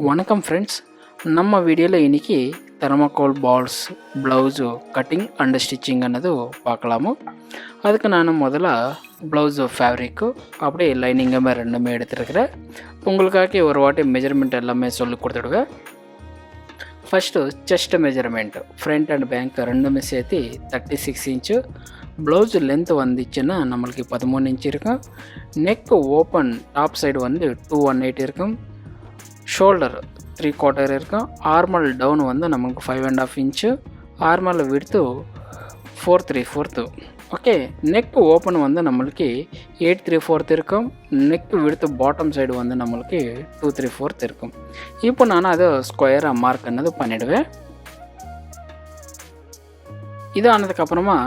வணக்கம் ஃப்ரெண்ட்ஸ், நம்ம வீடியோவில் இன்றைக்கி thermocol balls blouse cutting and stitching ಅನ್ನೋದು பார்க்கலாமோ. அதுக்கு நான் முதல்ல ப்ளவுஸு ஃபேப்ரிக்கு அப்படியே லைனிங்குமே ரெண்டுமே எடுத்துருக்கிறேன். உங்களுக்காக ஒரு வாட்டி மெஜர்மெண்ட் எல்லாமே சொல்லி கொடுத்துடுவேன். First chest measurement front and back ரெண்டுமே சேர்த்து 36 இன்ச்சு. ப்ளவுஸு லென்த்து வந்துச்சுன்னா நம்மளுக்கு 13 இன்ச்சு இருக்கும். நெக்கு ஓப்பன் டாப் சைடு வந்து 218 இருக்கும். ஷோல்டர் 3/4 இருக்கும். ஆர்மல் டவுன் வந்து நமக்கு 5.5 இன்ச்சு. ஆர்மல் விடுத்து 4/3 ஓகே. நெக் ஓப்பன் வந்து நம்மளுக்கு 8/3 இருக்கும். நெக் விடுத்து பாட்டம் சைடு வந்து நம்மளுக்கு 2/3 இருக்கும். இப்போ நான் அதை ஸ்கொயராக மார்க் பண்ணது பண்ணிவிடுவேன். இது ஆனதுக்கப்புறமா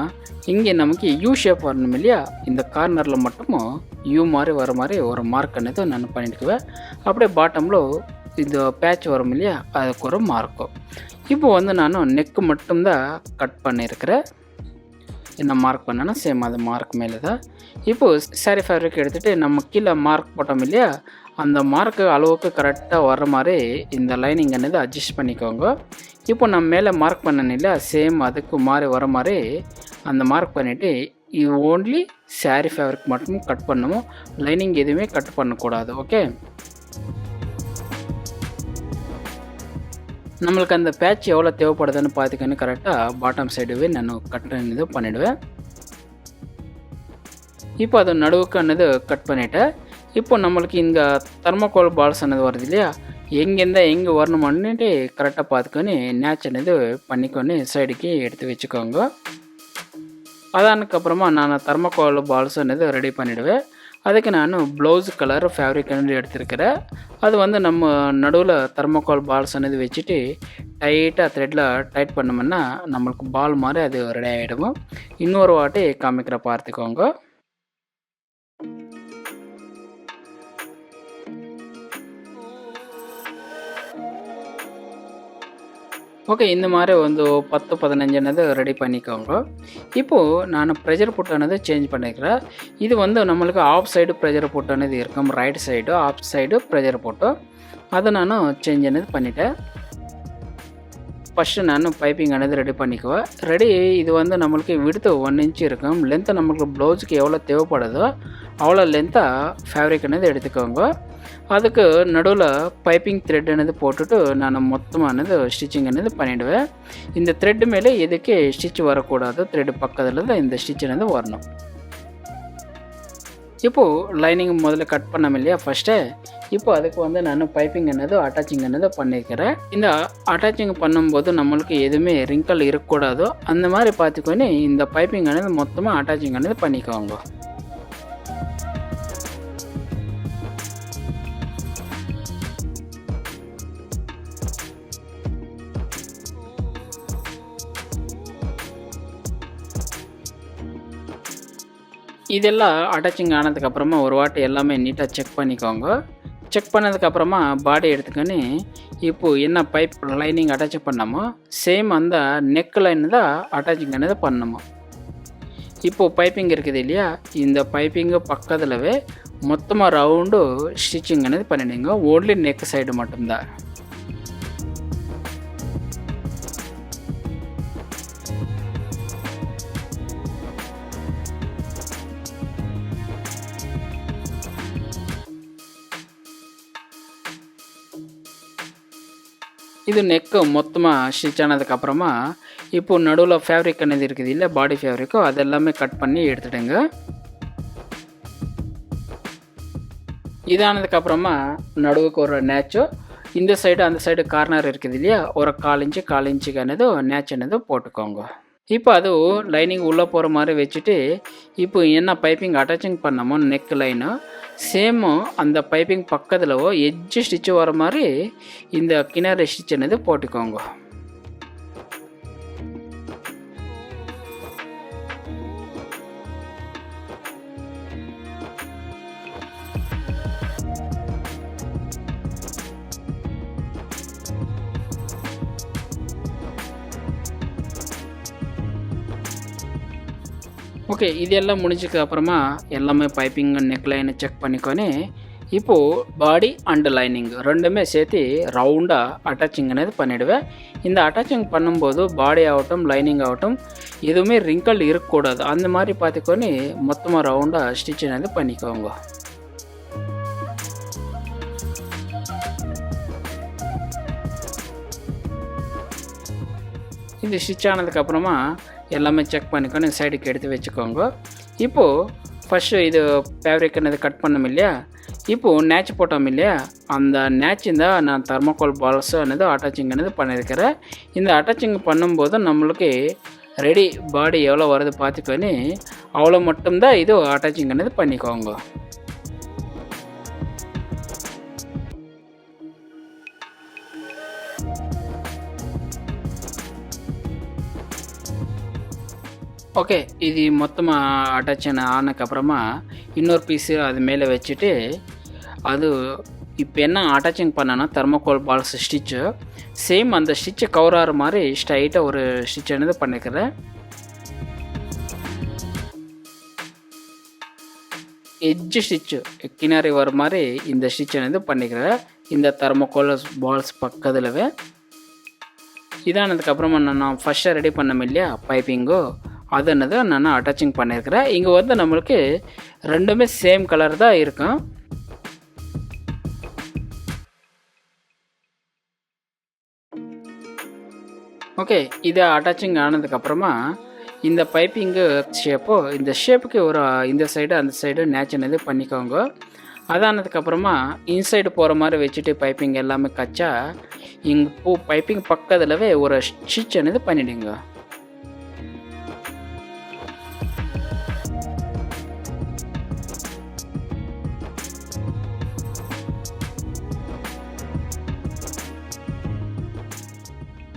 இங்கே நமக்கு யூ ஷேப் வரணும் இல்லையா, இந்த கார்னரில் மட்டும் யூ மாதிரி வர மாதிரி ஒரு மார்க் பண்ணது நான் பண்ணிட்டுக்குவேன். அப்படியே பாட்டமில் இந்த பேட்ச் வரும் இல்லையா, அதுக்கு ஒரு மார்க்கும். இப்போ வந்து நான் நெக்கு மட்டும்தான் கட் பண்ணியிருக்கிறேன். என்ன மார்க் பண்ணேன்னா சேம் அது மார்க் மேலே தான். இப்போது சாரீ ஃபேப்ரிக் எடுத்துகிட்டு நம்ம கீழே மார்க் போட்டோம் இல்லையா, அந்த மார்க்கு அளவுக்கு கரெக்டாக வர்ற மாதிரி இந்த லைனிங் என்னது அட்ஜஸ்ட் பண்ணிக்கோங்க. இப்போ நம்ம மேலே மார்க் பண்ணணும் இல்லையா, சேம் அதுக்கு மாதிரி வர மாதிரி அந்த மார்க் பண்ணிவிட்டு இது ஓன்லி சாரீ ஃபேப்ரிக் மட்டும் கட் பண்ணணும். லைனிங் எதுவுமே கட் பண்ணக்கூடாது. ஓகே. நம்மளுக்கு அந்த பேட்ச் எவ்வளோ தேவைப்படுதுன்னு பார்த்துக்கன்னு கரெக்டாக பாட்டம் சைடுவே நான் கட் பண்ணது பண்ணிவிடுவேன். இப்போ அது நடுவுக்கு அன்னது கட் பண்ணிவிட்டேன். இப்போ நம்மளுக்கு இங்கே தெர்மாக்கோல் பால்ஸ் அன்னது வருது இல்லையா, எங்கேருந்தா எங்கே வரணுமான்னுட்டு கரெக்டாக பார்த்துக்கொன்னு நேச் அன்னது பண்ணிக்கொண்டு சைடுக்கு எடுத்து வச்சுக்கோங்க. அதானதுக்கப்புறமா நான் தெர்மாக்கோல் பால்ஸ் அன்னது ரெடி பண்ணிவிடுவேன். அதுக்கு நான் ப்ளவுஸ் கலர் ஃபேப்ரிக் எடுத்துருக்கிறேன். அது வந்து நம்ம நடுவில் தெர்மாக்கோல் பால்ஸ் அன்னது வச்சுட்டு டைட்டாக த்ரெட்டில் டைட் பண்ணோம்னா நம்மளுக்கு பால் மாதிரி அது ரெடி ஆகிடும். இன்னொரு வாட்டி காமிக்கிற பார்த்துக்கோங்க. ஓகே, இந்த மாதிரி ಒಂದು 10-15 ಅನ್ನೋದು ரெடி பண்ணிக்கோங்க. இப்போது நான் ப்ரெஷர் புட் ಅನ್ನೋದು சேஞ்ச் பண்ணிக்கிறேன். இது வந்து நம்மளுக்கு ஆஃப் சைடு ப்ரெஷர் புட் ಅನ್ನೋದು இருக்கும், right side of side pressure put. அதை நான் சேஞ்ச் ಅನ್ನೋದು பண்ணிட்டேன். ஃபஸ்ட்டு நான் பைப்பிங் ಅನ್ನೋದು ரெடி பண்ணிக்குவேன். ரெடி இது வந்து நம்மளுக்கு விடுத்து 1 இன்ச்சு இருக்கும். லென்த்து நம்மளுக்கு ப்ளவுஸுக்கு எவ்வளோ தேவைப்படுதோ அவ்வளோ லென்த்தாக ஃபேப்ரிக் ಅನ್ನೋದು எடுத்துக்கோங்க. அதுக்கு நடுவில் பைப்பிங் த்ரெட் ಅನ್ನೋದು போட்டுட்டு நான் மொத்தமானது ஸ்டிச்சிங் ಅನ್ನೋದು பண்ணிவிடுவேன். இந்த த்ரெட்டு மேலே எதுக்கு ஸ்டிச் வரக்கூடாது, த்ரெட்டு பக்கத்தில் தான் இந்த ஸ்டிச் ಅನ್ನೋದು வரணும். இப்போது லைனிங் முதல்ல கட் பண்ணோம் இல்லையா ஃபஸ்ட்டு, இப்போ அதுக்கு வந்து நான் பைப்பிங் ಅನ್ನೋದು அட்டாச்சிங் ಅನ್ನೋದು பண்ணிக்கிறேன். இந்த அட்டாச்சிங் பண்ணும்போது நம்மளுக்கு எதுவுமே ரிங்கல் இருக்கக்கூடாதோ அந்த மாதிரி பார்த்துக்கொண்டு இந்த பைப்பிங் ಅನ್ನೋದು மொத்தமாக அட்டாச்சிங் ಅನ್ನೋது பண்ணிக்கோங்க. இதெல்லாம் அட்டாச்சிங் ஆனதுக்கப்புறமா ஒரு வாட்டி எல்லாமே நீட்டாக செக் பண்ணிக்கோங்க. செக் பண்ணதுக்கப்புறமா பாடி எடுத்துக்கன்னு இப்போது என்ன பைப் லைனிங் அட்டாச் பண்ணமோ சேம் அந்த நெக் லைன் தான் அட்டாச்சிங் ಅನ್ನೋದು பண்ணணுமோ. இப்போது பைப்பிங் இருக்குது இல்லையா, இந்த பைப்பிங்கு பக்கத்துலவே மொத்தமாக ரவுண்டு ஸ்டிச்சிங் ಅನ್ನೋದು பண்ணிடுங்க. ஓன்லி நெக் சைடு மட்டும்தான். இது நெக்கு மொத்தமாக ஸ்டிச் ஆனதுக்கப்புறமா இப்போது நடுவில் ஃபேப்ரிக் ಅನ್ನೋದು இருக்குது இல்லை, பாடி ஃபேப்ரிக்கோ அதெல்லாமே கட் பண்ணி எடுத்துடுங்க. இதானதுக்கப்புறமா நடுவுக்கு ஒரு நேச்சோ, இந்த சைடு அந்த சைடு கார்னர் இருக்குது இல்லையா, ஒரு 4 இன்ச்சுக்கு ಅನ್ನೋದು நேச் ಅನ್ನೋದು போட்டுக்கோங்க. இப்போ அது லைனிங் உள்ளே போகிற மாதிரி வச்சுட்டு இப்போ என்ன பைப்பிங் அட்டாச்சிங் பண்ணமோ நெக் லைனு சேமு அந்த பைப்பிங் பக்கத்தில் எட்ஜு ஸ்டிச்சு வர மாதிரி இந்த கிணறு ஸ்டிச் ಅನ್ನೋದು போட்டுக்கோங்க. ஓகே, இதெல்லாம் முடிஞ்சதுக்கு அப்புறமா எல்லாமே பைப்பிங் நெக் லைனை செக் பண்ணிக்கொண்டு இப்போது பாடி அண்ட் லைனிங் ரெண்டுமே சேர்த்து ரவுண்டாக அட்டாச்சிங் అనేది பண்ணிவிடுவேன். இந்த அட்டாச்சிங் பண்ணும்போது பாடி ஆகட்டும் லைனிங் ஆகட்டும் எதுவுமே ரிங்கிள் இருக்கக்கூடாது. அந்த மாதிரி பார்த்துக்கொண்டு மொத்தமாக ரவுண்டாக ஸ்டிச் అనేది பண்ணிக்கோங்க. இது ஸ்டிச் ஆனதுக்கப்புறமா எல்லாமே செக் பண்ணிக்கொண்டு சைடுக்கு எடுத்து வச்சுக்கோங்க. இப்போது ஃபஸ்ட்டு இது ஃபேப்ரிக் అనేది கட் பண்ணோம் இல்லையா, இப்போது நேச் போட்டோம் இல்லையா, அந்த நேச் தான் நான் தர்மாக்கோல் பால்ஸ் అనేది அட்டாச்சிங் అనేది பண்ணியிருக்கிறேன். இந்த அட்டாச்சிங் பண்ணும்போது நம்மளுக்கு ரெடி பாடி எவ்வளோ வருது பார்த்துக்கொண்டு அவ்வளோ மட்டும்தான் இது அட்டாச்சிங் అనేది பண்ணிக்கோங்க. ஓகே, இது மொத்தமாக அட்டாச் ஆனதுக்கப்புறமா இன்னொரு பீஸு அது மேலே வச்சுட்டு அது இப்போ என்ன அட்டாச்சிங் பண்ணனா தர்மாக்கோல் பால்ஸ் ஸ்டிச்சு சேம் அந்த ஸ்டிச்சை கவர் ஆகிற மாதிரி ஸ்ட்ரைட்டாக ஒரு ஸ்டிச் అనేది பண்ணிக்கிறேன். எட்ஜ் ஸ்டிச்சு கினாரி வர மாதிரி இந்த ஸ்டிச் అనేది பண்ணிக்கிறேன் இந்த தர்மாக்கோல் பால்ஸ் பக்கத்துலவே. இதானதுக்கப்புறமா நான் ஃபஸ்ட்டாக ரெடி பண்ணோம் இல்லையா பைப்பிங்கோ, அது என்னது நான் அட்டாச்சிங் பண்ணியிருக்கிறேன். இங்கே வந்து நம்மளுக்கு ரெண்டுமே சேம் கலர் தான் இருக்கும். ஓகே, இதை அட்டாச்சிங் ஆனதுக்கப்புறமா இந்த பைப்பிங்கு ஷேப்போ இந்த ஷேப்புக்கு ஒரு இந்த சைடு அந்த சைடு நேச் అనేది பண்ணிக்கோங்க. அதானதுக்கப்புறமா இன்சைடு போகிற மாதிரி வச்சுட்டு பைப்பிங் எல்லாமே கச்சா இங்கே பைப்பிங் பக்கத்துலவே ஒரு ஸ்டிச் అనేది பண்ணிவிடுங்க.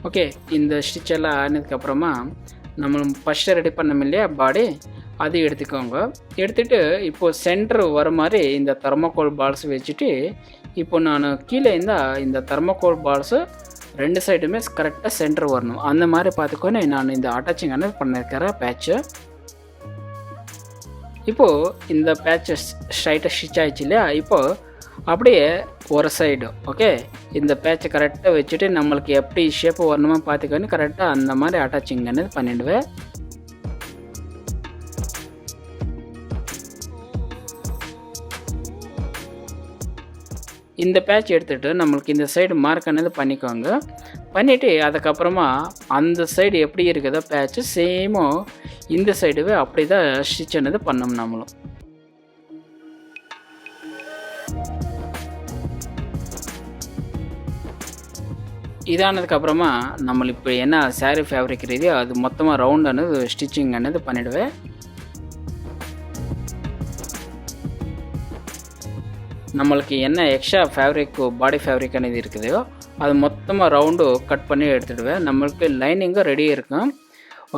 ஓகே, இந்த ஸ்டிச் எல்லாம் ஆனதுக்கப்புறமா நம்ம ஃபஸ்ட்டு ரெடி பண்ணோம் இல்லையா பாடி, அது எடுத்துக்கோங்க. எடுத்துகிட்டு இப்போது சென்டர் வர மாதிரி இந்த தர்மாக்கோல் பால்ஸ் வச்சுட்டு இப்போ நான் கீழே இந்த தர்மாக்கோல் பால்ஸு ரெண்டு சைடுமே கரெக்டாக சென்டர் வரணும். அந்த மாதிரி பார்த்துக்கொண்டு நான் இந்த அட்டாச்சிங் అనేది பண்ணியிருக்கிறேன் பேட்சு. இப்போது இந்த பேட்சை ஸ்ட்ரைட்டாக ஸ்டிச் ஆகிடுச்சு இல்லையா, இப்போது அப்படியே ஒரு சைடு ஓகே இந்த பேட்சை கரெக்டாக வச்சுட்டு நம்மளுக்கு எப்படி ஷேப்பு வரணுமோ பார்த்துக்கொண்டு கரெக்டாக அந்த மாதிரி அட்டாச்சிங் అనేది பண்ணிவிடுவேன். இந்த பேட்ச் எடுத்துகிட்டு நம்மளுக்கு இந்த சைடு மார்க் అనేది பண்ணிக்கோங்க. பண்ணிவிட்டு அதுக்கப்புறமா அந்த சைடு எப்படி இருக்குதோ பேட்ச்சு சேமோ இந்த சைடுவே அப்படி தான் ஸ்டிச் అనేది பண்ணோம் நம்மளும். இதானதுக்கப்புறமா நம்ம இப்போ என்ன சாரீ ஃபேப்ரிக் ரீதியோ அது மொத்தமாக ரவுண்ட் అనేది ஸ்டிச்சிங் అనేది பண்ணிவிடுவேன். நம்மளுக்கு என்ன எக்ஸ்ட்ரா ஃபேப்ரிக் பாடி ஃபேப்ரிக் అనేది இருக்குதோ அது மொத்தமாக ரவுண்டு கட் பண்ணி எடுத்துடுவேன். நம்மளுக்கு லைனிங்கும் ரெடி இருக்கும்.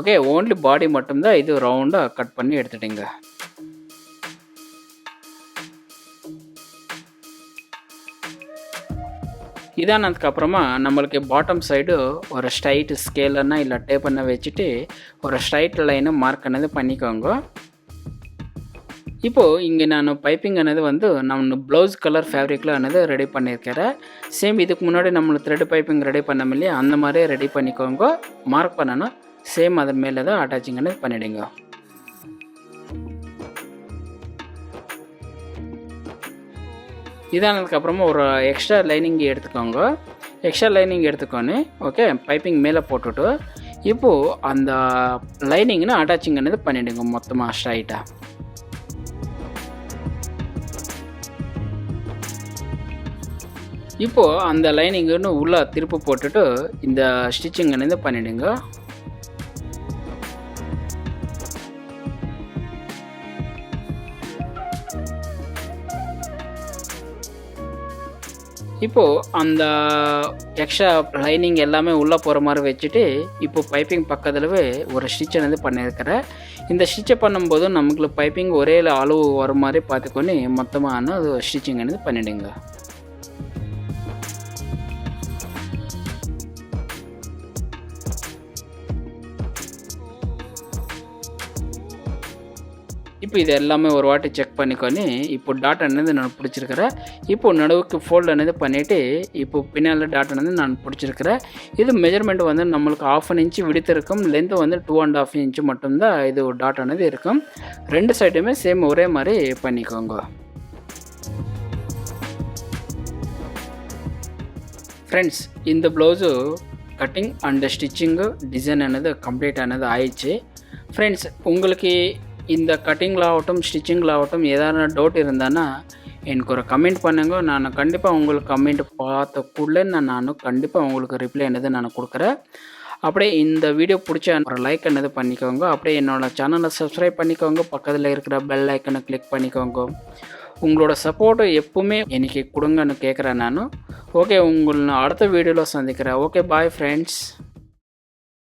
ஓகே, ஓன்லி பாடி மட்டும்தான் இது ரவுண்டாக கட் பண்ணி எடுத்துடுங்க. இதானதுக்கப்புறமா நம்மளுக்கு பாட்டம் சைடு ஒரு ஸ்ட்ரைட் ஸ்கேலன்னா இல்லை டேப்பண்ண வச்சுட்டு ஒரு ஸ்ட்ரைட் லைனு மார்க் అనేది பண்ணிக்கோங்க. இப்போது இங்கே நான் பைப்பிங் అనేది வந்து நான் ப்ளவுஸ் கலர் ஃபேப்ரிக்கில் అనేది ரெடி பண்ணியிருக்கிறேன். சேம் இதுக்கு முன்னாடி நம்மளுக்கு த்ரெட் பைப்பிங் ரெடி பண்ணோம் இல்லையா, அந்த மாதிரியே ரெடி பண்ணிக்கோங்க. மார்க் பண்ணணும் சேம் அதன் மேலே தான் அட்டாச்சிங் అనేది பண்ணிவிடுங்க. இதானதுக்கப்புறமா ஒரு எக்ஸ்ட்ரா லைனிங் எடுத்துக்கோங்க. எக்ஸ்ட்ரா லைனிங் எடுத்துக்கோன்னு ஓகே பைப்பிங் மேலே போட்டுவிட்டு இப்போது அந்த லைனிங்னு அட்டாச்சிங் అనేది பண்ணிவிடுங்க மொத்தமாக ஸ்ட்ரைட்டாக. இப்போது அந்த லைனிங்குன்னு உள்ளே திருப்பு போட்டுட்டு இந்த ஸ்டிச்சிங் అనేది பண்ணிவிடுங்க. இப்போது அந்த எக்ஸ்ட்ரா லைனிங் எல்லாமே உள்ளே போகிற மாதிரி வச்சுட்டு இப்போது பைப்பிங் பக்கத்துலவே ஒரு ஸ்டிச் అనేది பண்ணியிருக்கிறேன். இந்த ஸ்டிச்சை பண்ணும்போது நமக்கு பைப்பிங் ஒரே அளவு வர மாதிரி பார்த்துக்கொண்டு மொத்தமான அது ஸ்டிச்சிங் అనేది பண்ணிவிடுங்க. இப்போ இது எல்லாமே ஒரு வாட்டி செக் பண்ணிக்கொண்டு இப்போ டாட் అనేది நான் பிடிச்சிருக்கிறேன். இப்போ நடுவுக்கு ஃபோல்ட் అనేది பண்ணிவிட்டு இப்போ பின்னால் டாட் అనేది நான் பிடிச்சிருக்கிறேன். இது மெஜர்மெண்ட் வந்து நம்மளுக்கு 1/2 இன்ச்சு விடுத்து இருக்கும். லென்த்து வந்து 2.5 இன்ச்சு மட்டும்தான் இது டாட் అనేది இருக்கும். 2 சைடுமே சேம் ஒரே மாதிரி பண்ணிக்கோங்க. ఫ్రెండ్స్ இந்த blouse cutting and stitching design అనేది కంప్లీట్ అనేది ஆயிடுச்சு. ఫ్రెండ్స్ உங்களுக்கு இந்த கட்டிங்கில் ஆகட்டும் ஸ்டிச்சிங்கில் ஆகட்டும் ஏதாவது டவுட் இருந்தானா எனக்கு ஒரு கமெண்ட் பண்ணுங்க. நான் கண்டிப்பாக உங்களுக்கு கமெண்ட் பார்த்தக்குள்ளே நான் கண்டிப்பாக உங்களுக்கு ரிப்ளை என்னது நான் கொடுக்குறேன். அப்படியே இந்த வீடியோ பிடிச்ச ஒரு லைக் என்னது பண்ணிக்கோங்க. அப்படியே என்னோடய சேனலை சப்ஸ்கிரைப் பண்ணிக்கோங்க. பக்கத்தில் இருக்கிற பெல் ஐக்கனை கிளிக் பண்ணிக்கோங்க. உங்களோட சப்போர்ட்டு எப்பவுமே எனக்கு கொடுங்கன்னு கேட்குறேன் நான். ஓகே, உங்களை நான் அடுத்த வீடியோவில் சந்திக்கிறேன். Okay, bye friends.